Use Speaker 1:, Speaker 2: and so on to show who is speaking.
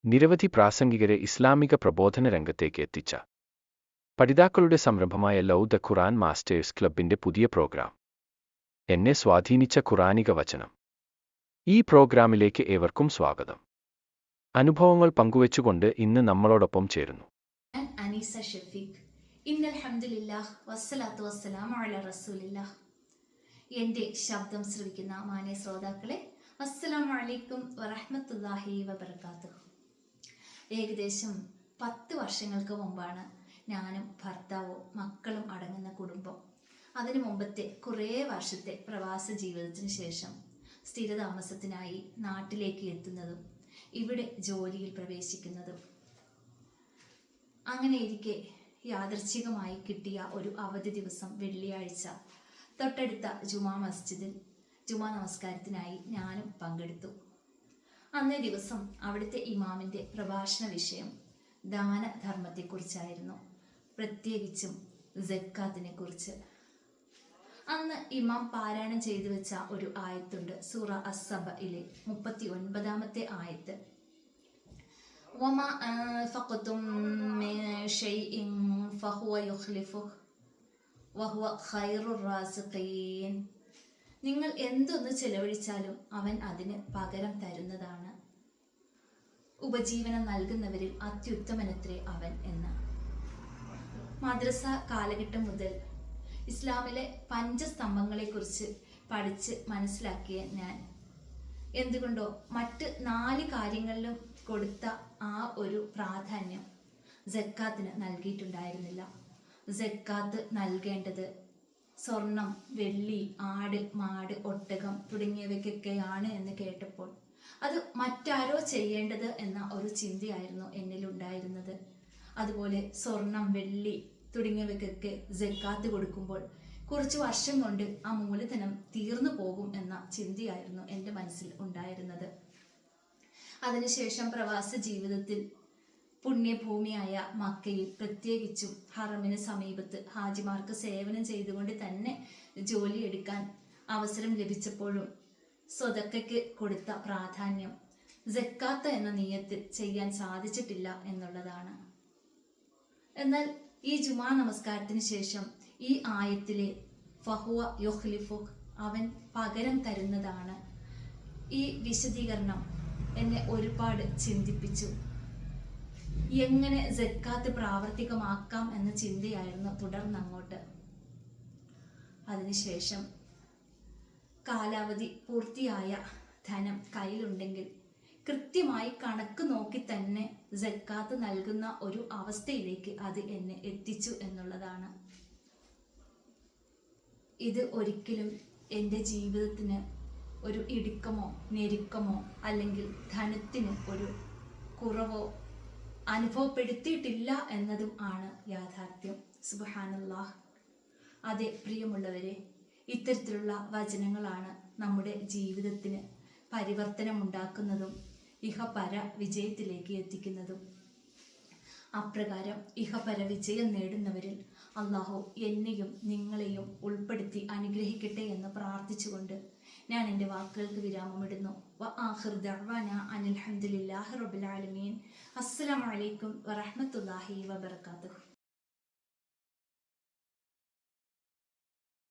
Speaker 1: നിരവധി പ്രാസംഗികരെ ഇസ്ലാമിക പ്രബോധന രംഗത്തേക്ക് എത്തിച്ച പഠിതാക്കളുടെ സംരംഭമായ ലവ് ദ ഖുർആൻ മാസ്റ്റേഴ്സ് ക്ലബിന്റെ പുതിയ പ്രോഗ്രാം എന്നെ സ്വാധീനിച്ച ഖുർആനിക വചനം. ഈ പ്രോഗ്രാമിലേക്ക് ഏവർക്കും സ്വാഗതം. അനുഭവങ്ങൾ പങ്കുവച്ചുകൊണ്ട് ഇന്ന് നമ്മളോടൊപ്പം ചേരുന്നു
Speaker 2: ഞാൻ അനീസ ഷഫീഖ്. ഇന്നൽ ഹംദുലില്ലാഹ് വസ്സലാത്തു വസ്സലാമു അലാ റസൂലില്ലാഹ്. എൻ്റെ ശബ്ദം ശ്രവിക്കുന്ന മാന്യ ശ്രോതാക്കളെ, അസ്സലാമു അലൈക്കും വറഹ്മത്തുള്ളാഹി വബറകാതുഹു. ഏകദേശം 10 വർഷങ്ങൾക്ക് മുമ്പാണ് ഞാനും ഭർത്താവും മക്കളും അടങ്ങുന്ന കുടുംബം അതിനു മുമ്പത്തെ കുറേ വർഷത്തെ പ്രവാസ ജീവിതത്തിന് ശേഷം സ്ഥിരതാമസത്തിനായി നാട്ടിലേക്ക് എത്തുന്നതും ഇവിടെ ജോലിയിൽ പ്രവേശിക്കുന്നതും. അങ്ങനെയിരിക്കെ യാദൃച്ഛികമായി കിട്ടിയ ഒരു അവധി ദിവസം വെള്ളിയാഴ്ച തൊട്ടടുത്ത ജുമാ മസ്ജിദിൽ ജുമാ നമസ്കാരത്തിനായി ഞാനും പങ്കെടുത്തു. അന്നേ ദിവസം അവിടുത്തെ ഇമാമിൻ്റെ പ്രഭാഷണ വിഷയം ദാനധർമ്മത്തെക്കുറിച്ചായിരുന്നു, പ്രത്യേകിച്ചും സക്കാത്തിനെ കുറിച്ച്. അന്ന് ഇമാം പാരായണം ചെയ്തു വെച്ച ഒരു ആയത്തുണ്ട്, സൂറ അസ്സബയിലെ 39-ാമത്തെ ആയത്ത്. വമാ അൻഫഖ്തും മിൻ ഷൈഇൻ ഫഹുവ യുഖ്ലിഫുഹു വഹുവ ഖൈറുർ റാസിഖീൻ. നിങ്ങൾ എന്തൊന്ന് ചെലവഴിച്ചാലും അവൻ അതിന് പകരം തരുന്നതാണ്. ഉപജീവനം നൽകുന്നവരിൽ അത്യുത്തമനത്രേ അവൻ എന്ന്. മദ്രസ കാലഘട്ടം മുതൽ ഇസ്ലാമിലെ പഞ്ചസ്തംഭങ്ങളെക്കുറിച്ച് പഠിച്ച് മനസ്സിലാക്കിയ ഞാൻ എന്തുകൊണ്ടോ മറ്റ് 4 കാര്യങ്ങളിലും കൊടുത്ത ആ ഒരു പ്രാധാന്യം സക്കാത്തിന് നൽകിയിട്ടുണ്ടായിരുന്നില്ല. സക്കാത്ത് നൽകേണ്ടത് സ്വർണം, വെള്ളി, ആട്, മാട്, ഒട്ടകം തുടങ്ങിയവയ്ക്കൊക്കെയാണ് എന്ന് കേട്ടപ്പോൾ അത് മറ്റാരോ ചെയ്യേണ്ടത് എന്ന ഒരു ചിന്തയായിരുന്നു എന്നിലുണ്ടായിരുന്നത്. അതുപോലെ സ്വർണം, വെള്ളി തുടങ്ങിയവയ്ക്കൊക്കെ സക്കാത്ത് കൊടുക്കുമ്പോൾ കുറച്ച് വർഷം കൊണ്ട് ആ മൂലധനം തീർന്നു പോകും എന്ന ചിന്തയായിരുന്നു എൻ്റെ മനസ്സിൽ ഉണ്ടായിരുന്നത്. അതിനുശേഷം പ്രവാസ ജീവിതത്തിൽ പുണ്യഭൂമിയായ മക്കയിൽ, പ്രത്യേകിച്ചും ഹറമിന് സമീപത്ത് ഹാജിമാർക്ക് സേവനം ചെയ്തുകൊണ്ട് തന്നെ ജോലിയെടുക്കാൻ അവസരം ലഭിച്ചപ്പോഴും സ്വതക്കയ്ക്ക് കൊടുത്ത പ്രാധാന്യം സക്കാത്ത് എന്ന നിയത്തിൽ ചെയ്യാൻ സാധിച്ചിട്ടില്ല എന്നുള്ളതാണ്. എന്നാൽ ഈ ജുമാ നമസ്കാരത്തിന് ശേഷം ഈ ആയത്തിലെ ഫഹുവ യുഖ്ലിഫുഹു, അവൻ പകരം തരുന്നതാണ്, ഈ വിശദീകരണം എന്നെ ഒരുപാട് ചിന്തിപ്പിച്ചു. എങ്ങനെ സക്കാത്ത് പ്രാവർത്തികമാക്കാം എന്ന ചിന്തയായിരുന്നു തുടർന്നങ്ങോട്ട്. അതിനുശേഷം കാലാവധി പൂർത്തിയായ ധനം കയ്യിലുണ്ടെങ്കിൽ കൃത്യമായി കണക്ക് നോക്കി തന്നെ സക്കാത്ത് നൽകുന്ന ഒരു അവസ്ഥയിലേക്ക് അത് എന്നെ എത്തിച്ചു എന്നുള്ളതാണ്. ഇത് ഒരിക്കലും എൻ്റെ ജീവിതത്തിന് ഒരു ഇടുക്കമോ ഞെരുക്കമോ അല്ലെങ്കിൽ ധനത്തിന് ഒരു കുറവോ അനുഭവപ്പെടുത്തിയിട്ടില്ല എന്നതും ആണ് യാഥാർത്ഥ്യം. സുബ്ഹാനല്ലാഹ്. അതെ പ്രിയമുള്ളവരെ, ഇത്തരത്തിലുള്ള വചനങ്ങളാണ് നമ്മുടെ ജീവിതത്തിന് പരിവർത്തനമുണ്ടാക്കുന്നതും ഇഹപര വിജയത്തിലേക്ക് എത്തിക്കുന്നതും. അപ്രകാരം ഇഹപര വിജയം നേടുന്നവരിൽ അള്ളാഹു എന്നെയും നിങ്ങളെയും ഉൾപ്പെടുത്തി അനുഗ്രഹിക്കട്ടെ എന്ന് പ്രാർത്ഥിച്ചുകൊണ്ട് ഞാൻ എൻ്റെ വാക്കുകൾക്ക് വിരാമമിടുന്നു. വആഖിറു ദഅ്വാനാ അനിൽ ഹംദുലില്ലാഹി റബ്ബിൽ ആലമീൻ. അസ്സലാമു അലൈക്കും വറഹ്മത്തുള്ളാഹി വബറകാതുഹു.